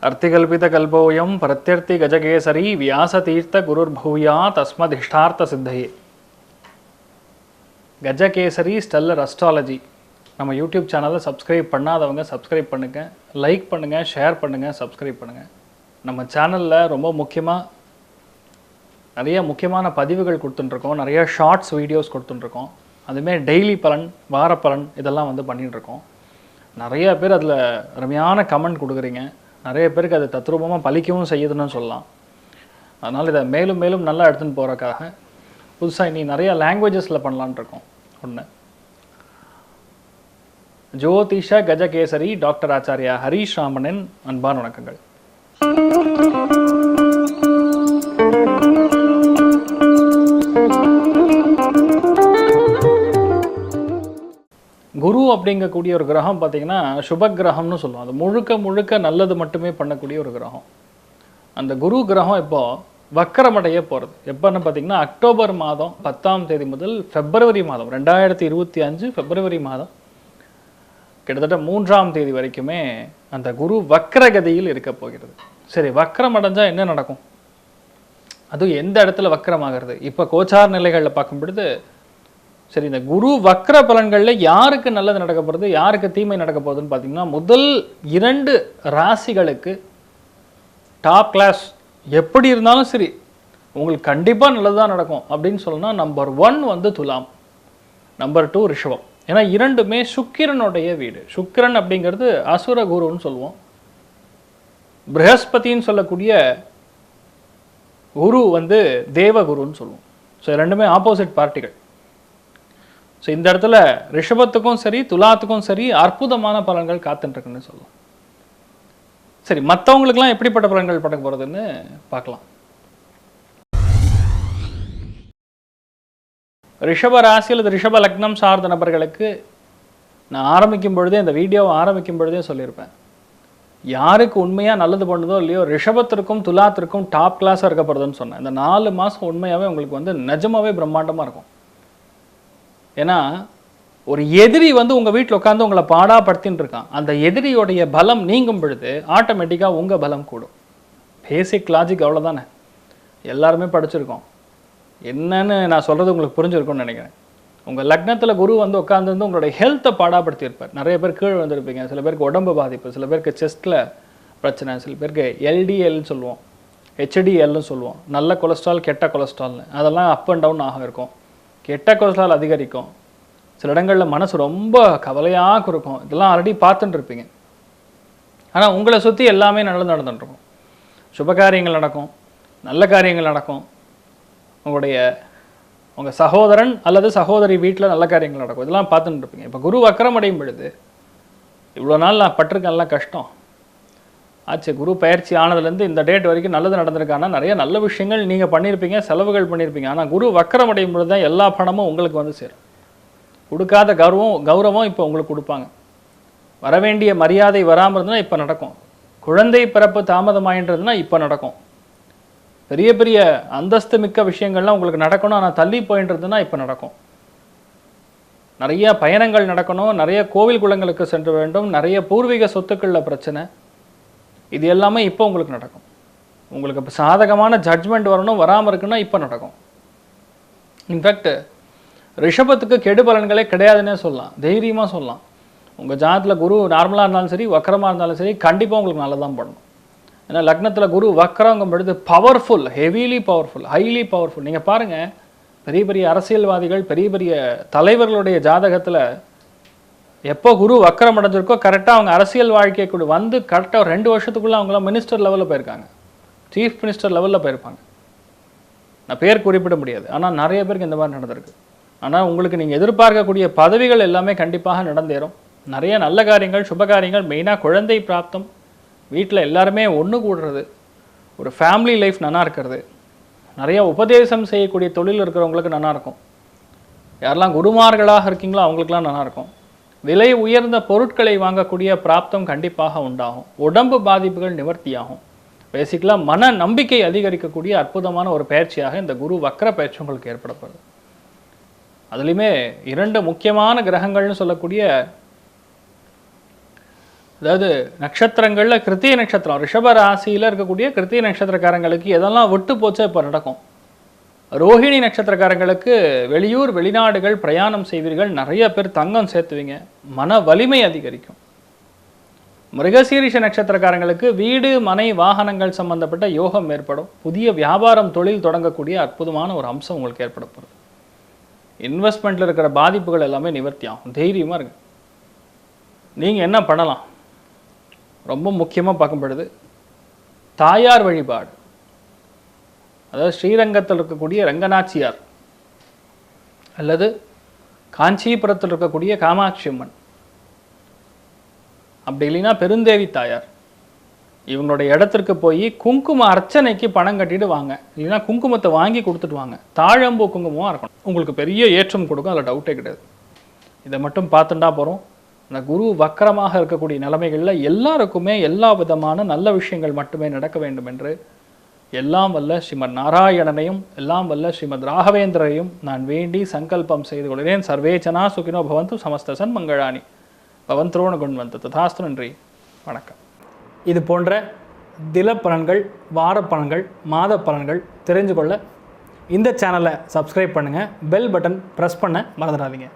अर्तिकल्पितकल्पोऽयं प्रत्यर्ति गजकेसरी Vyasatirtha गुरुर्भूया तस्मदिष्टार्थ सिद्धये. Gajakesari stellar astrology நம்ம YouTube சேனலை subscribe பண்ணாதவங்க சப்ஸ்கிரைப் பண்ணுங்கள், லைக் பண்ணுங்கள், ஷேர் பண்ணுங்கள், சப்ஸ்கிரைப் பண்ணுங்கள். நம்ம சேனலில் ரொம்ப நிறைய முக்கியமான பதிவுகள் கொடுத்துட்டுருக்கோம், நிறைய ஷார்ட்ஸ் வீடியோஸ் கொடுத்துட்டுருக்கோம். அதுமாரி டெய்லி பலன், வார பலன் இதெல்லாம் பண்ணிகிட்ருக்கோம். நிறைய பேர் அதில் அருமையான கமெண்ட் கொடுக்குறீங்க. நிறைய பேருக்கு அது தத்ரூபமாக பலிக்கவும் செய்யுதுன்னு சொல்லலாம். அதனால் இதை மேலும் மேலும் நல்லா எடுத்துன்னு போகிறக்காக புதுசாக இனி நிறைய லாங்குவேஜஸில் பண்ணலான் இருக்கோம். ஒன்று ஜோதிஷ கஜகேசரி டாக்டர் ஆச்சாரியா ஹரீஷ் ராமனின் அன்பான வணக்கங்கள். குரு அப்படிங்கக்கூடிய ஒரு கிரகம் பார்த்திங்கன்னா சுப கிரகம்னு சொல்லுவோம். அது முழுக்க நல்லது மட்டுமே பண்ணக்கூடிய ஒரு கிரகம். அந்த குரு கிரகம் இப்போது வக்கரமடைய போகிறது. எப்போன்னு பார்த்தீங்கன்னா அக்டோபர் மாதம் 10ஆம் தேதி முதல் பிப்ரவரி மாதம் 2025 பிப்ரவரி மாதம் கிட்டத்தட்ட 3ஆம் தேதி வரைக்குமே அந்த குரு வக்கரகதியில் இருக்க போகிறது. சரி, வக்கரம் அடைஞ்சால் என்ன நடக்கும்? அதுவும் எந்த இடத்துல வக்கரமாகிறது? இப்போ கோச்சார் நிலைகளில் பார்க்கும் பொழுது சரி, இந்த குரு வக்கர பலன்களில் யாருக்கு நல்லது நடக்க போகிறது, யாருக்கு தீமை நடக்க போகுதுன்னு பார்த்தீங்கன்னா முதல் 2 ராசிகளுக்கு டாப் கிளாஸ் எப்படி இருந்தாலும் சரி உங்களுக்கு கண்டிப்பாக நல்லது தான் நடக்கும் அப்படின்னு சொல்லணும்னா நம்பர் 1 துலாம், நம்பர் 2 ரிஷபம். ஏன்னா இரண்டுமே சுக்கிரனுடைய வீடு. சுக்கிரன் அப்படிங்கிறது அசுர குருன்னு சொல்லுவோம். ப்ரஹஸ்பதின்னு சொல்லக்கூடிய குரு தேவகுருன்னு சொல்லுவோம். ஸோ ரெண்டுமே ஆப்போசிட் பார்ட்டிகள். ஸோ இந்த இடத்துல ரிஷபத்துக்கும் சரி துலாத்துக்கும் சரி அற்புதமான பலன்கள் காத்துட்டுருக்குன்னு சொல்லலாம். சரி, மற்றவங்களுக்கெல்லாம் எப்படிப்பட்ட பலன்கள் பட போகிறதுன்னு பார்க்கலாம். ரிஷப ராசி அல்லது ரிஷப லக்னம் சார்ந்த நபர்களுக்கு நான் ஆரம்பிக்கும் பொழுதே, இந்த வீடியோவை ஆரம்பிக்கும் பொழுதே சொல்லியிருப்பேன், யாருக்கு உண்மையாக நல்லது பண்ணுதோ இல்லையோ ரிஷபத்திற்கும் துலாத்திற்கும் டாப் கிளாஸாக இருக்க போகிறதுன்னு சொன்னேன். இந்த 4 மாதம் உண்மையாகவே உங்களுக்கு நிஜமாகவே பிரம்மாண்டமாக இருக்கும். ஏன்னா ஒரு எதிரி உங்கள் வீட்டில் உட்காந்து உங்களை பாடாப்படுத்தின்னு இருக்கான். அந்த எதிரியோடைய பலம் நீங்கும் பொழுது ஆட்டோமேட்டிக்காக உங்கள் பலம் கூடும். பேசிக் லாஜிக் அவ்வளோதானே, எல்லாருமே படிச்சிருக்கோம். என்னன்னு நான் சொல்கிறது உங்களுக்கு புரிஞ்சிருக்கும்னு நினைக்கிறேன். உங்கள் லக்னத்தில் குரு உட்காந்து உங்களுடைய ஹெல்த்தை பாடாப்படுத்தியிருப்பார். நிறைய பேர் கீழே வந்திருப்பீங்க. சில பேருக்கு உடம்பு பாதிப்பு, சில பேருக்கு செஸ்ட்டில் பிரச்சனை, சில பேருக்கு எல்டிஎல்னு சொல்லுவோம், ஹெச்டிஎல்னு சொல்லுவோம், நல்ல கொலஸ்ட்ரால் கெட்ட கொலஸ்ட்ரால்னு. அதெல்லாம் அப் அண்ட் டவுன் ஆக இருக்கும். கெட்ட கொலஸ்ட்ரால் அதிகரிக்கும். சில இடங்களில் மனசு ரொம்ப கவலையாக இருக்கும். இதெல்லாம் ஆல்ரெடி பார்த்துட்டு இருப்பீங்க. ஆனால் உங்களை சுற்றி எல்லாமே நல்லது நடந்துட்டுருக்கும். சுபகாரியங்கள் நடக்கும், நல்ல காரியங்கள் நடக்கும். உங்கள் சகோதரன் அல்லது சகோதரி வீட்டில் நல்ல காரியங்கள் நடக்கும். இதெல்லாம் பார்த்துட்டு இருப்பீங்க. இப்போ குரு வக்கரம் அடையும் பொழுது இவ்வளோ நாள் நான் பட்டிருக்கேன், எல்லாம் கஷ்டம் ஆச்சு. குரு பயிற்சி ஆனதுலேருந்து இந்த டேட் வரைக்கும் நல்லது நடந்திருக்கானா நிறைய நல்ல விஷயங்கள் நீங்கள் பண்ணியிருப்பீங்க, செலவுகள் பண்ணியிருப்பீங்க. ஆனால் குரு வக்கரம் அடையும் பொழுது தான் எல்லா பணமும் உங்களுக்கு சேரும். கொடுக்காத கௌரவம் இப்போ உங்களுக்கு கொடுப்பாங்க. வரவேண்டிய மரியாதை வராமல் இருந்ததுன்னா இப்போ நடக்கும். குழந்தை பிறப்பு தாமதமாயின்றதுன்னா இப்போ நடக்கும். பெரிய பெரிய அந்தஸ்து மிக்க விஷயங்கள்லாம் உங்களுக்கு நடக்கணும், ஆனால் தள்ளி போயின்றதுன்னா இப்போ நடக்கும். நிறைய பயணங்கள் நடக்கணும், நிறைய கோவில் குளங்களுக்கு சென்று வேண்டும், நிறைய பூர்வீக சொத்துக்களில் பிரச்சனை, இது எல்லாமே இப்போ உங்களுக்கு நடக்கும். உங்களுக்கு இப்போ சாதகமான ஜட்ஜ்மெண்ட் வரணும், வராமல் இருக்குன்னா இப்போ நடக்கும். இன்ஃபேக்ட் ரிஷபத்துக்கு கெடு பலன்களே கிடையாதுன்னே சொல்லலாம், தைரியமாக சொல்லலாம். உங்கள் ஜாதத்தில் குரு நார்மலாக இருந்தாலும் சரி வக்கரமாக இருந்தாலும் சரி கண்டிப்பாக உங்களுக்கு நல்லதான் பண்ணணும். ஏன்னா லக்னத்தில் குரு வக்கரங்கும் பொழுது powerful, heavily powerful, highly powerful. நீங்கள் பாருங்கள், பெரிய பெரிய அரசியல்வாதிகள், பெரிய பெரிய தலைவர்களுடைய ஜாதகத்தில் எப்போ குரு வக்கரம் அடைஞ்சிருக்கோ கரெக்டாக அவங்க அரசியல் வாழ்க்கைக்கு கரெக்டாக 2 வருஷத்துக்குள்ளே அவங்களாம் மினிஸ்டர் லெவலில் போயிருக்காங்க, சீஃப் மினிஸ்டர் லெவலில் போயிருப்பாங்க. நான் பேர் குறிப்பிட முடியாது, ஆனால் நிறைய பேருக்கு இந்த மாதிரி நடந்திருக்கு. ஆனால் உங்களுக்கு நீங்கள் எதிர்பார்க்கக்கூடிய பதவிகள் எல்லாமே கண்டிப்பாக நடந்தேறும். நிறைய நல்ல காரியங்கள், சுப காரியங்கள், மெயினாக குழந்தை பிராப்தம், வீட்டில் எல்லாருமே ஒன்று கூடுறது, ஒரு ஃபேமிலி லைஃப் நல்லா இருக்கிறது, நிறைய உபதேசம் செய்யக்கூடிய தொழில் இருக்கிறவங்களுக்கு நல்லா இருக்கும். யாரெல்லாம் குருமார்களாக இருக்கீங்களோ அவங்களுக்குலாம் நல்லா இருக்கும். விலை உயர்ந்த பொருட்களை வாங்கக்கூடிய பிராப்தம் கண்டிப்பாக உண்டாகும். உடம்பு பாதிப்புகள் நிவர்த்தியாகும். பேசிக்கலாக மன நம்பிக்கை அதிகரிக்கக்கூடிய அற்புதமான ஒரு பயிற்சியாக இந்த குரு வக்கர பயிற்சி உங்களுக்கு ஏற்படப்படுது. அதுலேயுமே 2 முக்கியமான கிரகங்கள்னு சொல்லக்கூடிய அதாவது நட்சத்திரங்களில் கிருத்திய நட்சத்திரம் ரிஷப ராசியில் இருக்கக்கூடிய கிருத்திய நட்சத்திரக்காரங்களுக்கு எதெல்லாம் விட்டு போச்சோ இப்போ நடக்கும். ரோஹிணி நட்சத்திரக்காரங்களுக்கு வெளியூர் வெளிநாடுகள் பிரயாணம் செய்வீர்கள், நிறைய பேர் தங்கம் சேர்த்துவீங்க, மன வலிமை அதிகரிக்கும். மிருகசீரிஷ நட்சத்திரக்காரங்களுக்கு வீடு மனை வாகனங்கள் சம்பந்தப்பட்ட யோகம் ஏற்படும். புதிய வியாபாரம் தொழில் தொடங்கக்கூடிய அற்புதமான ஒரு அம்சம் உங்களுக்கு ஏற்பட போகிறது. இன்வெஸ்ட்மெண்ட்டில் இருக்கிற பாதிப்புகள் எல்லாமே நிவர்த்தி ஆகும். தைரியமாக இருக்கு. நீங்கள் என்ன பண்ணலாம்? ரொம்ப முக்கியமாக பார்க்கப்படுது தாயார் வழிபாடு. அதாவது ஸ்ரீரங்கத்தில் இருக்கக்கூடிய ரங்கநாச்சியார் அல்லது காஞ்சிபுரத்தில் இருக்கக்கூடிய காமாட்சி அம்மன், அப்படி இல்லைன்னா பெருந்தேவி தாயார், இவங்களுடைய இடத்திற்கு போய் குங்கும அர்ச்சனைக்கு பணம் கட்டிட்டு வாங்க. இல்லைன்னா குங்குமத்தை வாங்கி கொடுத்துட்டு வாங்க. தாழம்பூ குங்குமமாக இருக்கணும். உங்களுக்கு பெரிய ஏற்றம் கொடுக்கும், அதில் டவுட்டே கிடையாது. இதை மட்டும் பார்த்துட்டா போகிறோம். அந்த குரு வக்கரமாக இருக்கக்கூடிய நிலைமைகளில் எல்லாருக்குமே எல்லா விதமான நல்ல விஷயங்கள் மட்டுமே நடக்க வேண்டும் என்று எல்லாம் வல்ல ஸ்ரீமத் நாராயணனையும் எல்லாம் வல்ல ஸ்ரீமத் ராகவேந்திரரையும் நான் வேண்டி சங்கல்பம் செய்து கொள்கிறேன். சர்வேச்சனா சுகினோ பவந்து சமஸ்த சன்மங்களானி பவந்த்ரோண குண்வந்த ததாஸ்து. நன்றி, வணக்கம். இது போன்ற தில பலன்கள், வார பலன்கள், மாத பலன்கள் தெரிஞ்சு கொள்ள இந்த சேனலை சப்ஸ்கிரைப் பண்ணுங்கள். பெல் பட்டன் ப்ரெஸ் பண்ண மறந்துடாதீங்க.